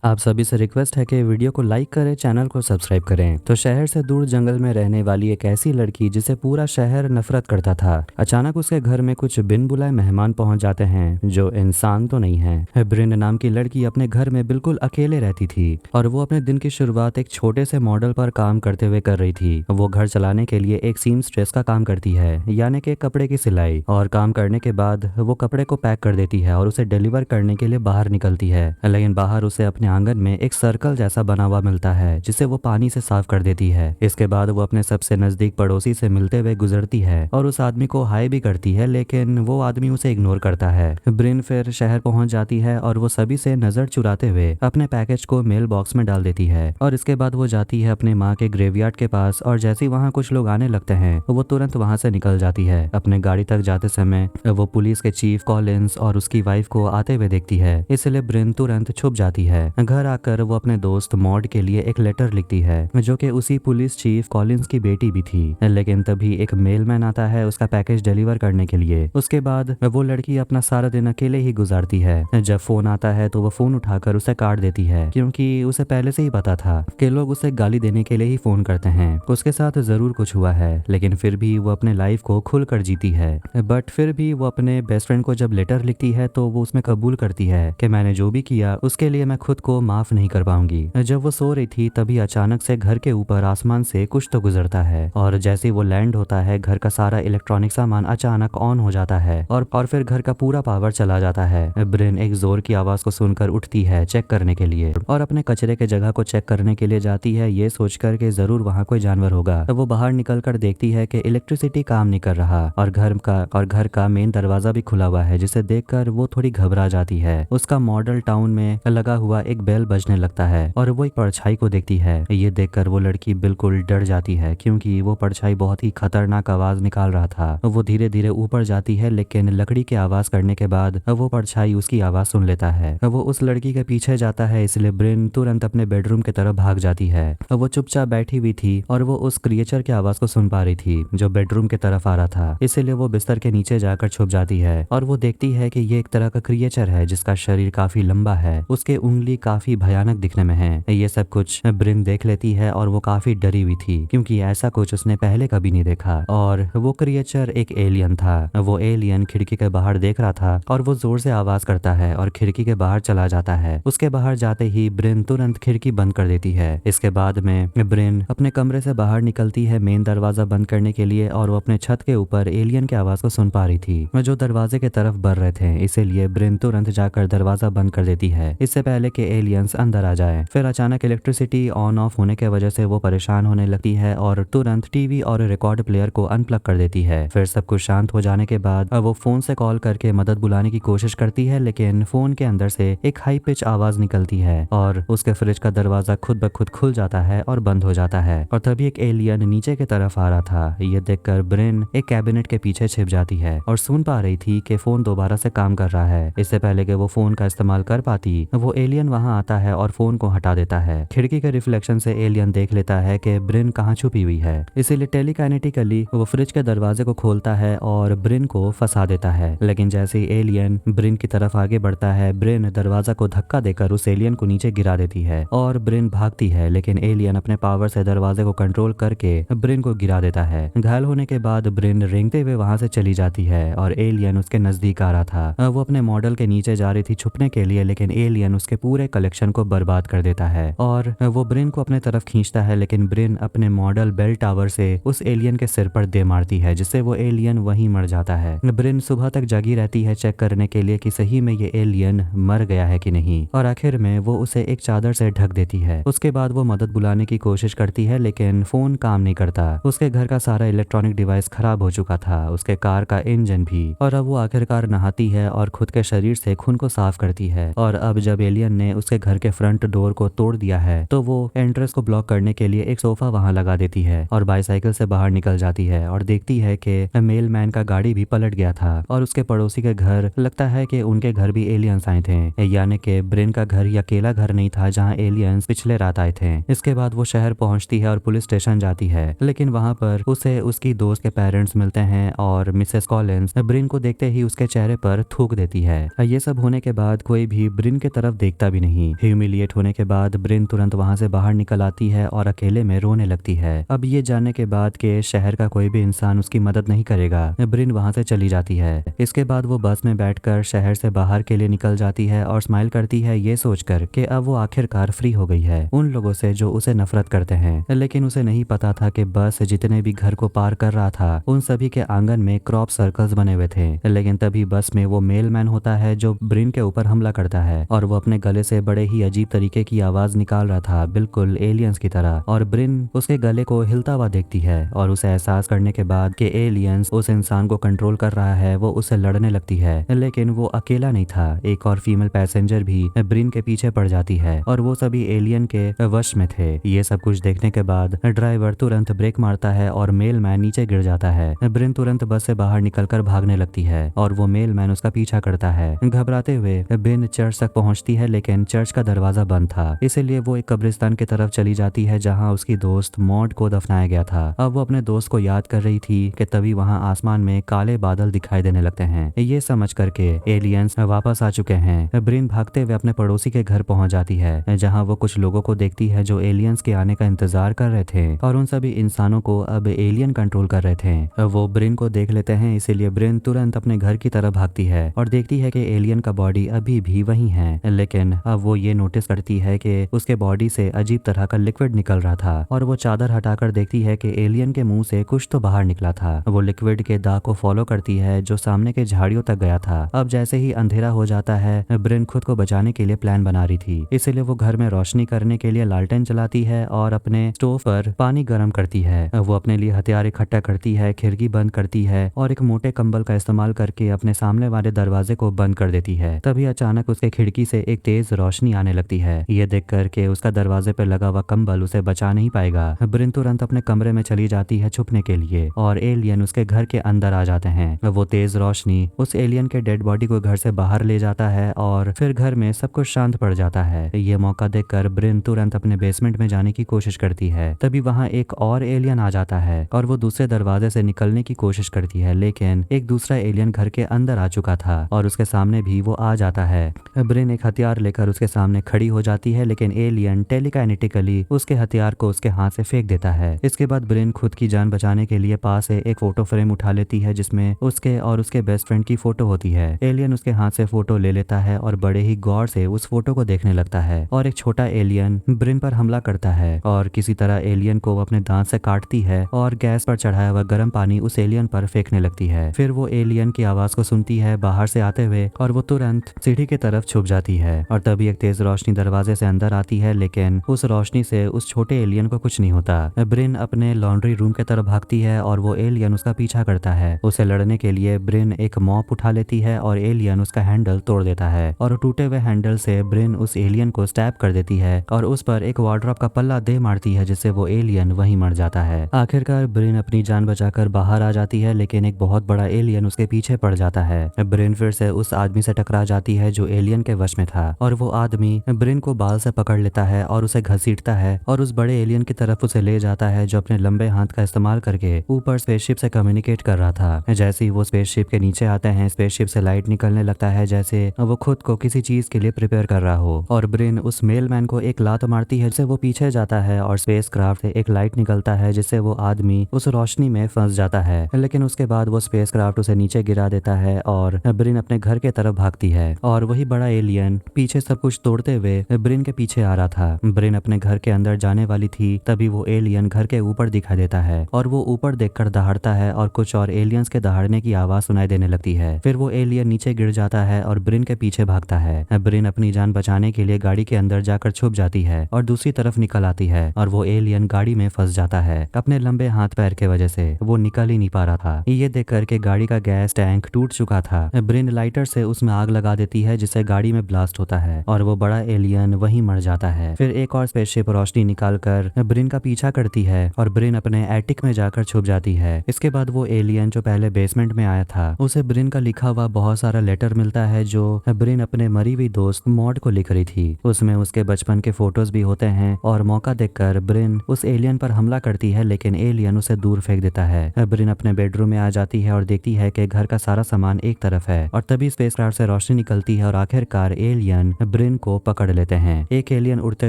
आप सभी से रिक्वेस्ट है कि वीडियो को लाइक करें, चैनल को सब्सक्राइब करें। तो शहर से दूर जंगल में रहने वाली एक ऐसी लड़की जिसे पूरा शहर नफरत करता था, अचानक उसके घर में कुछ बिन बुलाए मेहमान पहुंच जाते हैं जो इंसान तो नहीं है। ब्रिन नाम की लड़की अपने घर में बिल्कुल अकेले रहती थी और वो अपने दिन की शुरुआत एक छोटे से मॉडल पर काम करते हुए कर रही थी। वो घर चलाने के लिए एक सीमस्ट्रेस का काम करती है, यानी कि कपड़े की सिलाई, और काम करने के बाद वो कपड़े को पैक कर देती है और उसे डिलीवर करने के लिए बाहर निकलती है। लेकिन बाहर उसे अपने आंगन में एक सर्कल जैसा बना हुआ मिलता है जिसे वो पानी से साफ कर देती है। इसके बाद वो अपने सबसे नजदीक पड़ोसी से मिलते हुए गुजरती है और उस आदमी को हाय भी करती है, लेकिन वो आदमी उसे इग्नोर करता है। ब्रिन फिर शहर पहुंच जाती है और वो सभी से नजर चुराते हुए अपने पैकेज को मेल बॉक्स में डाल देती है और इसके बाद वो जाती है अपने माँ के ग्रेवयार्ड के पास और जैसे ही वहाँ कुछ लोग आने लगते हैं वो तुरंत वहाँ से निकल जाती है। अपने गाड़ी तक जाते समय वो पुलिस के चीफ कॉलिंस और उसकी वाइफ को आते हुए देखती है, इसलिए ब्रिन तुरंत छुप जाती है। घर आकर वो अपने दोस्त मॉड के लिए एक लेटर लिखती है जो कि उसी पुलिस चीफ कॉलिंस की बेटी भी थी। लेकिन तभी एक मेलमैन आता है उसका पैकेज डिलीवर करने के लिए। उसके बाद वो लड़की अपना सारा दिन अकेले ही गुजारती है। जब फोन आता है तो वो फोन उठाकर उसे काट देती है, क्योंकि उसे पहले से ही पता था कि लोग उसे गाली देने के लिए ही फोन करते हैं। उसके साथ जरूर कुछ हुआ है, लेकिन फिर भी वो अपने लाइफ को खुलकर जीती है। बट फिर भी वो अपने बेस्ट फ्रेंड को जब लेटर लिखती है तो वो उसमें कबूल करती है कि मैंने जो भी किया उसके लिए मैं खुद को माफ नहीं कर पाऊंगी। जब वो सो रही थी तभी अचानक से घर के ऊपर आसमान से कुछ तो गुजरता है और जैसे वो लैंड होता है घर का सारा इलेक्ट्रॉनिक सामान अचानक ऑन हो जाता है और फिर घर का पूरा पावर चला जाता है। ब्रिन एक जोर की आवाज को सुनकर उठती है चेक करने के लिए और अपने कचरे के जगह को चेक करने के लिए जाती है, ये सोचकर कि जरूर वहाँ कोई जानवर होगा। तब वो बाहर निकलकर देखती है कि इलेक्ट्रिसिटी काम नहीं कर रहा और घर का मेन दरवाजा भी खुला हुआ है, जिसे देखकर वो थोड़ी घबरा जाती है। उसका मॉडल टाउन में लगा हुआ एक बेल बजने लगता है और वो एक परछाई को देखती है। ये देखकर वो लड़की बिल्कुल डर जाती है, क्योंकि वो परछाई बहुत ही खतरनाक आवाज निकाल रहा था। वो धीरे धीरे ऊपर जाती है, लेकिन लकड़ी की आवाज करने के बाद वो परछाई उसकी आवाज सुन लेता है। वो उस लड़की के पीछे जाता है, इसलिए ब्रिन तुरंत अपने बेडरूम की तरफ भाग जाती है। वो चुपचाप बैठी हुई थी और वो उस क्रिएचर की आवाज को सुन पा रही थी जो बेडरूम की तरफ आ रहा था, इसीलिए वो बिस्तर के नीचे जाकर छुप जाती है और वो देखती है कि ये एक तरह का क्रिएचर है जिसका शरीर काफी लंबा है, उसके उंगली काफी भयानक दिखने में है। ये सब कुछ ब्रिन देख लेती है और वो काफी डरी हुई थी, क्योंकि ऐसा कुछ उसने पहले कभी नहीं देखा। और वो क्रिएचर एक एलियन था। वो एलियन खिड़की के बाहर देख रहा था और वो जोर से आवाज करता है और खिड़की के बाहर चला जाता है। उसके बाहर जाते ही ब्रिन तुरंत खिड़की बंद कर देती है। इसके बाद में ब्रिन अपने कमरे से बाहर निकलती है मेन दरवाजा बंद करने के लिए और वो अपने छत के ऊपर एलियन की आवाज को सुन पा रही थी जो दरवाजे की तरफ बढ़ रहे थे, इसीलिए ब्रिन तुरंत जाकर दरवाजा बंद कर देती है इससे पहले कि एलियंस अंदर आ जाए। फिर अचानक इलेक्ट्रिसिटी ऑन ऑफ होने की वजह से वो परेशान होने लगती है और तुरंत टीवी और रिकॉर्ड प्लेयर को अनप्लग कर देती है। फिर सब कुछ शांत हो जाने के बाद वो फोन से कॉल करके मदद बुलाने की कोशिश करती है, लेकिन फोन के अंदर से एक हाई पिच आवाज निकलती है और उसके फ्रिज का दरवाजा खुद ब खुद खुल जाता है और बंद हो जाता है। और तभी एक एलियन नीचे की तरफ आ रहा था। ये देखकर ब्रिन एक कैबिनेट के पीछे छिप जाती है और सुन पा रही थी कि फोन दोबारा से काम कर रहा है। इससे पहले कि वो फोन का इस्तेमाल कर पाती वो एलियन वहां आता है और फोन को हटा देता है। खिड़की के रिफ्लेक्शन से एलियन देख लेता है कि ब्रिन कहाँ छुपी हुई है, इसीलिए टेलीकाइनेटिकली वो फ्रिज के दरवाजे को खोलता है और ब्रिन को फंसा देता है। लेकिन जैसे ही एलियन ब्रिन की तरफ आगे बढ़ता है, ब्रिन दरवाजा को धक्का देकर उस एलियन को नीचे गिरा देती है और ब्रिन भागती है, लेकिन एलियन अपने पावर से दरवाजे को कंट्रोल करके ब्रिन को गिरा देता है। घायल होने के बाद ब्रिन रेंगते हुए वहां से चली जाती है और एलियन उसके नजदीक आ रहा था। वो अपने मॉडल के नीचे जा रही थी छुपने के लिए, लेकिन एलियन उसके पूरे कलेक्शन को बर्बाद कर देता है और वो ब्रिन को अपने तरफ खींचता है, लेकिन ब्रिन अपने मॉडल बेल टावर से उस एलियन के सिर पर दे मारती है, जिससे वो एलियन वहीं मर जाता है। ब्रिन सुबह तक जगी रहती है चेक करने के लिए कि सही में ये एलियन मर गया है कि नहीं, और आखिर में वो उसे एक चादर से ढक देती है। उसके बाद वो मदद बुलाने की कोशिश करती है, लेकिन फोन काम नहीं करता। उसके घर का सारा इलेक्ट्रॉनिक डिवाइस खराब हो चुका था, उसके कार का इंजन भी। और अब वो आखिरकार नहाती है और खुद के शरीर से खून को साफ करती है। और अब जब एलियन ने उसके घर के फ्रंट डोर को तोड़ दिया है तो वो एंट्रेंस को ब्लॉक करने के लिए एक सोफा वहां लगा देती है और बाईसाइकिल से बाहर निकल जाती है और देखती है कि मेल मैन का गाड़ी भी पलट गया था और उसके पड़ोसी के घर लगता है कि उनके घर भी एलियंस आए थे, यानी कि ब्रिन का घर ये अकेला घर नहीं था जहाँ एलियंस पिछले रात आए थे। इसके बाद वो शहर पहुंचती है और पुलिस स्टेशन जाती है, लेकिन वहां पर उसे उसकी दोस्त के पेरेंट्स मिलते हैं और मिसेस कॉलिंस ब्रिन को देखते ही उसके चेहरे पर थूक देती है। ये सब होने के बाद कोई भी ब्रिन की तरफ देखता भी नहीं नहीं। ह्यूमिलिएट होने के बाद ब्रिन तुरंत वहां से बाहर निकल आती है और अकेले में रोने लगती है। अब ये जानने के बाद कि शहर का कोई भी इंसान उसकी मदद नहीं करेगा, ब्रिन वहां से चली जाती है। इसके बाद वो बस में बैठकर शहर से बाहर के लिए निकल जाती है और स्माइल करती है ये सोचकर कि अब वो आखिरकार फ्री हो गई है उन लोगों से जो उसे नफरत करते हैं। लेकिन उसे नहीं पता था कि बस जितने भी घर को पार कर रहा था उन सभी के आंगन में क्रॉप सर्कल्स बने हुए थे। लेकिन तभी बस में वो मेल मैन होता है जो ब्रिन के ऊपर हमला करता है और वो अपने गले से बड़े ही अजीब तरीके की आवाज निकाल रहा था, बिल्कुल एलियंस की तरह। और ब्रिन उसके गले को हिलता हुआ देखती है और उसे एहसास करने के बाद कि एलियंस उस इंसान को कंट्रोल कर रहा है, वो उससे लड़ने लगती है। लेकिन वो अकेला नहीं था, एक और फीमेल पैसेंजर भी ब्रिन के पीछे पड़ जाती है और वो सभी एलियन के वश में थे। ये सब कुछ देखने के बाद ड्राइवर तुरंत ब्रेक मारता है और मेल मैन नीचे गिर जाता है। ब्रिन तुरंत बस से बाहर निकलकर भागने लगती है और वो मेल मैन उसका पीछा करता है। घबराते हुए ब्रिन चर्च तक पहुंचती है, लेकिन चर्च का दरवाजा बंद था, इसीलिए वो एक कब्रिस्तान की तरफ चली जाती है जहां उसकी दोस्त मॉड को दफनाया गया था। अब वो अपने दोस्त को याद कर रही थी कि तभी वहां आसमान में काले बादल दिखाई देने लगते हैं। ये समझ करके एलियंस वापस आ चुके हैं। ब्रिन भागते हुए अपने पड़ोसी के घर पहुंच जाती है जहां वो कुछ लोगों को देखती है जो एलियंस के आने का इंतजार कर रहे थे और उन सभी इंसानों को अब एलियन कंट्रोल कर रहे थे। वो ब्रिन को देख लेते हैं, इसीलिए ब्रिन तुरंत अपने घर की तरफ भागती है और देखती है कि एलियन का बॉडी अभी भी वही है। लेकिन अब वो ये नोटिस करती है कि उसके बॉडी से अजीब तरह का लिक्विड निकल रहा था और वो चादर हटाकर देखती है कि एलियन के मुंह से कुछ तो बाहर निकला था। वो लिक्विड के दाग को फॉलो करती है जो सामने के झाड़ियों तक गया था। अब जैसे ही अंधेरा हो जाता है, ब्रिन खुद को बचाने के लिए प्लान बना रही थी, इसलिए वो घर में रोशनी करने के लिए लालटेन जलाती है और अपने स्टोव पर पानी गर्म करती है। वो अपने लिए हथियार इकट्ठा करती है, खिड़की बंद करती है और एक मोटे कंबल का इस्तेमाल करके अपने सामने वाले दरवाजे को बंद कर देती है। तभी अचानक उसके खिड़की से एक तेज रोशनी आने लगती है। ये देख करके उसका दरवाजे पर लगा हुआ कंबल उसे बचा नहीं पाएगा। ब्रिन तुरंत अपने कमरे में चली जाती है छुपने के लिए और एलियन उसके घर के अंदर आ जाते हैं। वो तेज रोशनी उस एलियन के डेड बॉडी को घर से बाहर ले जाता है और फिर घर में सब कुछ शांत पड़ जाता है। ये मौका देखकर ब्रिन तुरंत अपने बेसमेंट में जाने की कोशिश करती है। तभी वहाँ एक और एलियन आ जाता है और वो दूसरे दरवाजे से निकलने की कोशिश करती है, लेकिन एक दूसरा एलियन घर के अंदर आ चुका था और उसके सामने भी वो आ जाता है। ब्रिन एक हथियार लेकर उसके सामने खड़ी हो जाती है, लेकिन एलियन टेलीकाइनेटिकली उसके हथियार को उसके हाथ से फेंक देता है। इसके बाद ब्रिन खुद की जान बचाने के लिए पास से एक फोटो फ्रेम उठा लेती है जिसमें उसके और उसके बेस्ट फ्रेंड की फोटो होती है। एलियन उसके हाथ से फोटो ले लेता है और बड़े ही गौर से उस फोटो को देखने लगता है और एक छोटा एलियन ब्रिन पर हमला करता है और किसी तरह एलियन को अपने दांत से काटती है और गैस पर चढ़ाया हुआ गर्म पानी उस एलियन पर फेंकने लगती है। फिर वो एलियन की आवाज को सुनती है बाहर से आते हुए और वो तुरंत सीढ़ी की तरफ छुप जाती है और तभी एक तेज रोशनी दरवाजे से अंदर आती है, लेकिन उस रोशनी से उस छोटे एलियन को कुछ नहीं होता। ब्रिन अपने लॉन्ड्री रूम की तरफ भागती है और वो एलियन उसका पीछा करता है। उसे लड़ने के लिए ब्रिन एक मॉप उठा लेती है और एलियन उसका हैंडल तोड़ देता है और टूटे हुए हैंडल से ब्रिन उस एलियन को स्टैब कर देती है और उस पर एक वार्डरोब का पल्ला दे मारती है जिससे वो एलियन वहीं मर जाता है। आखिरकार ब्रिन अपनी जान बचाकर बाहर आ जाती है, लेकिन एक बहुत बड़ा एलियन उसके पीछे पड़ जाता है। ब्रिन फिर से उस आदमी से टकरा जाती है जो एलियन के वश में था और वो आदमी ब्रिन को बाल से पकड़ लेता है और उसे घसीटता है और उस बड़े एलियन की तरफ उसे ले जाता है जो अपने लंबे हाथ का इस्तेमाल करके ऊपर स्पेसशिप से कम्युनिकेट कर रहा था। जैसे ही वो स्पेसशिप के नीचे आते हैं, स्पेसशिप से लाइट निकलने लगता है जैसे वो खुद को किसी चीज के लिए प्रिपेयर कर रहा हो और ब्रिन उस मेल मैन को एक लात मारती है जिससे वो पीछे जाता है और स्पेस क्राफ्ट से एक लाइट निकलता है जिससे वो आदमी उस रोशनी में फंस जाता है। लेकिन उसके बाद वो स्पेस क्राफ्ट उसे नीचे गिरा देता है और ब्रिन अपने घर के तरफ भागती है और वही बड़ा एलियन पीछे सब कुछ तोड़ते हुए ब्रिन के पीछे आ रहा था। ब्रिन अपने घर के अंदर जाने वाली थी, तभी वो एलियन घर के ऊपर दिखाई देता है और वो ऊपर देखकर दहाड़ता है और कुछ और एलियंस के दहाड़ने की आवाज सुनाई देने लगती है। फिर वो एलियन नीचे गिर जाता है और ब्रिन के पीछे भागता है। ब्रिन अपनी जान बचाने के लिए गाड़ी के अंदर जाकर छुप जाती है और दूसरी तरफ निकल आती है और वो एलियन गाड़ी में फंस जाता है। अपने लंबे हाथ पैर के वजह से वो निकल ही नहीं पा रहा था। ये देख करके गाड़ी का गैस टैंक टूट चुका था। ब्रिन लाइटर से उसमें आग लगा देती है जिससे गाड़ी में ब्लास्ट होता है और वो बड़ा एलियन वहीं मर जाता है। फिर एक और स्पेसशिप रोशनी निकालकर ब्रिन का पीछा करती है और ब्रिन अपने एटिक में जाकर छुप जाती है। इसके बाद वो एलियन जो पहले बेसमेंट में आया था उसे ब्रिन का लिखा हुआ बहुत सारा लेटर मिलता है जो ब्रिन अपने मरी हुई दोस्त मॉड को लिख रही थी। उसमें उसके बचपन के फोटोज भी होते हैं और मौका देखकर ब्रिन उस एलियन पर हमला करती है, लेकिन एलियन उसे दूर फेंक देता है। ब्रिन अपने बेडरूम में आ जाती है और देखती है कि घर का सारा सामान एक तरफ है और तभी स्पेसक्राफ्ट से रोशनी निकलती है और आखिरकार एलियन ब्रिन को पकड़ लेते हैं। एक एलियन उड़ते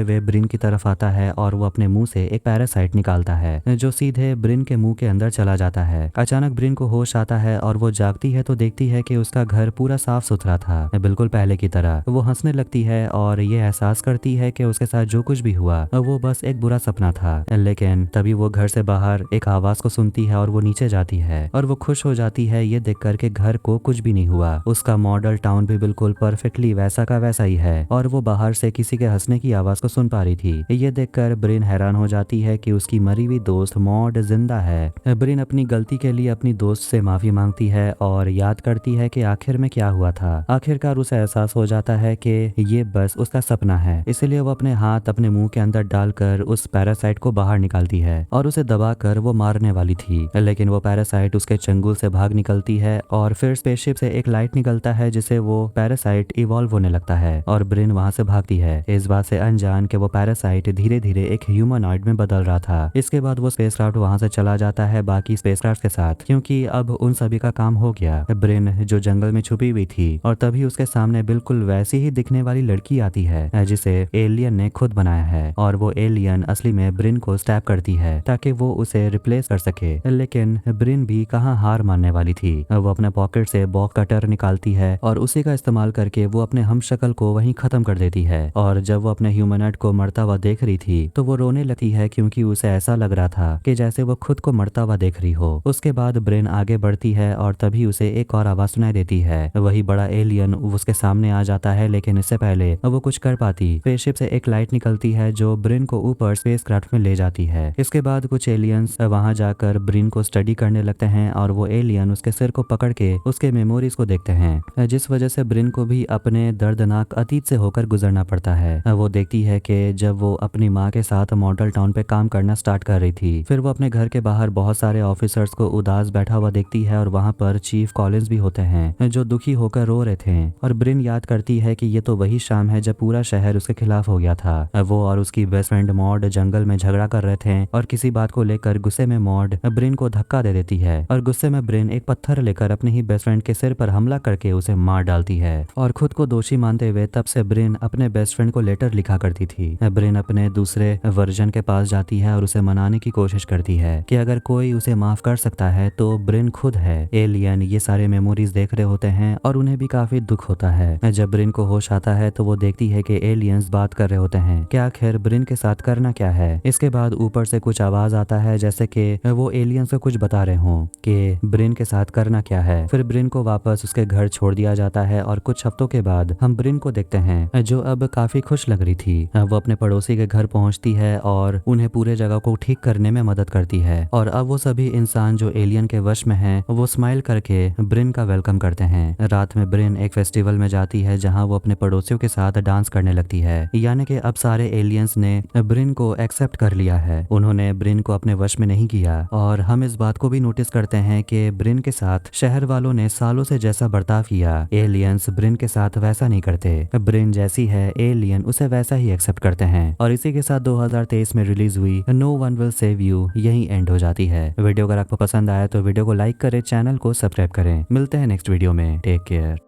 हुए ब्रिन की तरफ आता है और वो अपने मुंह से एक पैरासाइट निकालता है जो सीधे ब्रिन के मुंह के अंदर चला जाता है। अचानक ब्रिन को होश आता है और वो जागती है तो देखती है कि उसका घर पूरा साफ सुथरा था, बिल्कुल पहले की तरह। वो हंसने लगती है और ये एहसास करती है कि उसके साथ जो कुछ भी हुआ वो बस एक बुरा सपना था। लेकिन तभी वो घर से बाहर एक आवाज को सुनती है और वो नीचे जाती है और वो खुश हो जाती है ये देखकर के घर को कुछ भी नहीं हुआ। उसका मॉडल टाउन भी बिल्कुल परफेक्टली वैसा का वैसा ही है और वो बाहर से किसी के हंसने की आवाज को सुन पा रही थी। ये देखकर ब्रिन हैरान हो जाती है कि उसकी मरी हुई दोस्त मॉड जिंदा है। ब्रिन अपनी गलती के लिए अपनी दोस्त से माफी मांगती है और याद करती है कि आखिर में क्या हुआ था। आखिरकार उसे एहसास हो जाता है कि ये बस उसका सपना है, इसलिए वो अपने हाथ अपने मुंह के अंदर डालकर उस पैरासाइट को बाहर निकालती है और उसे दबाकर वो मारने वाली थी। लेकिन वो पैरासाइट उसके चंगुल से भाग निकलती है और फिर स्पेसशिप से एक लाइट निकलता है जिसे वो पैरासाइट इवॉल्व होने लगता है और ब्रिन वहां से भागती है, इस बात से अनजान कि वो पैरासाइट धीरे धीरे एक ह्यूमनॉइड में बदल रहा था। इसके बाद वो स्पेसक्राफ्ट वहां से चला जाता है बाकी स्पेसक्राफ्ट के साथ, क्योंकि अब उन सभी का काम हो गया। ब्रिन जो जंगल में छुपी हुई थी और तभी उसके सामने बिल्कुल वैसी ही दिखने वाली लड़की आती है जिसे एलियन ने खुद बनाया है और वो एलियन असली में ब्रिन को स्टैप करती है ताकि वो उसे रिप्लेस कर सके। लेकिन ब्रिन भी कहाँ हार मानने वाली थी। वो अपने पॉकेट से बॉक कटर निकालती है और उसी का इस्तेमाल करके वो अपने हमशक्ल को वहीं खत्म कर देती है। और जब वो अपने ह्यूमनॉइड को मरता हुआ देख रही थी तो वो रोने लगती है क्योंकि उसे ऐसा लग रहा था कि जैसे वो खुद को मरता हुआ देख रही हो। उसके बाद ब्रिन आगे बढ़ती है और तभी उसे एक और आवाज सुनाई देती है। वही बड़ा एलियन उसके सामने आ जाता है, लेकिन इससे पहले वो कुछ कर पाती स्पेसशिप से एक लाइट निकलती है जो ब्रिन को ऊपर स्पेसक्राफ्ट में ले जाती है। इसके बाद कुछ एलियंस वहां जाकर ब्रिन को स्टडी करने लगते हैं और वो एलियन उसके सिर को पकड़ के उसके मेमोरीज को देखते हैं, जिस वजह से ब्रिन को भी अपने दर्दनाक अतीत से होकर गुजरना पड़ता है। वो देखती है कि जब वो अपनी माँ के साथ मॉडल टाउन पे काम करना स्टार्ट कर रही थी, फिर वो अपने घर के बाहर बहुत सारे ऑफिसर्स को उदास बैठा हुआ देखती है और वहाँ पर चीफ कॉलिंस भी होते हैं जो दुखी होकर रो रहे थे। और ब्रिन याद करती है कि ये तो वही शाम है जब पूरा शहर उसके खिलाफ हो गया था। वो और उसकी बेस्ट फ्रेंड मॉड जंगल में झगड़ा कर रहे थे और किसी बात को लेकर गुस्से में मॉड ब्रिन को धक्का दे देती है और गुस्से में ब्रिन एक पत्थर लेकर अपने ही बेस्ट फ्रेंड के सिर पर हमला करके उसे मार डालती है। और खुद को दोषी मानते हुए तब से ब्रिन अपने बेस्ट फ्रेंड को लेटर लिखा करती थी। ब्रिन अपने दूसरे वर्जन के पास जाती है और उसे मनाने की कोशिश करती है कि अगर कोई उसे माफ कर सकता है तो ब्रिन खुद है। एलियन ये सारे मेमोरीज देख रहे होते हैं और उन्हें भी काफी दुख होता है। जब ब्रिन को होश आता है तो वो देखती है कि एलियंस बात कर रहे होते हैं कि आखिर ब्रिन के साथ करना क्या है। इसके बाद ऊपर से कुछ आवाज आता है जैसे कि वो एलियंस को कुछ बता रहे हों कि ब्रिन के साथ करना क्या है। फिर ब्रिन को वापस उसके घर छोड़ दिया जाता है और कुछ हफ्तों के बाद हम ब्रिन को देखते हैं जो अब काफी खुश लग रही थी। वो अपने पड़ोसी के घर पहुंचती है और उन्हें पूरे जगह को ठीक करने में मदद करती है। और अब वो सभी इंसान जो एलियन के वश में हैं वो स्माइल करके ब्रिन का वेलकम करते हैं। रात में ब्रिन एक फेस्टिवल में जाती है जहां वो अपने पड़ोसियों के साथ डांस करने लगती है, यानी कि अब सारे एलियंस ने ब्रिन को एक्सेप्ट कर लिया है। उन्होंने ब्रिन को अपने वश में नहीं किया। और हम इस बात को भी नोटिस करते हैं कि ब्रिन के साथ शहर वालों ने सालों से जैसा बर्ताव किया, एलियंस ब्रिन के साथ वैसा नहीं करते। ब्रिन जैसी है एलियन उसे वैसा ही एक्सेप्ट करते हैं। और इसी के साथ 2023 में रिलीज हुई no one will save you यही एंड हो जाती है। वीडियो अगर आपको पसंद आया तो वीडियो को लाइक करें, चैनल को सब्सक्राइब करें। मिलते हैं नेक्स्ट वीडियो में। Take care.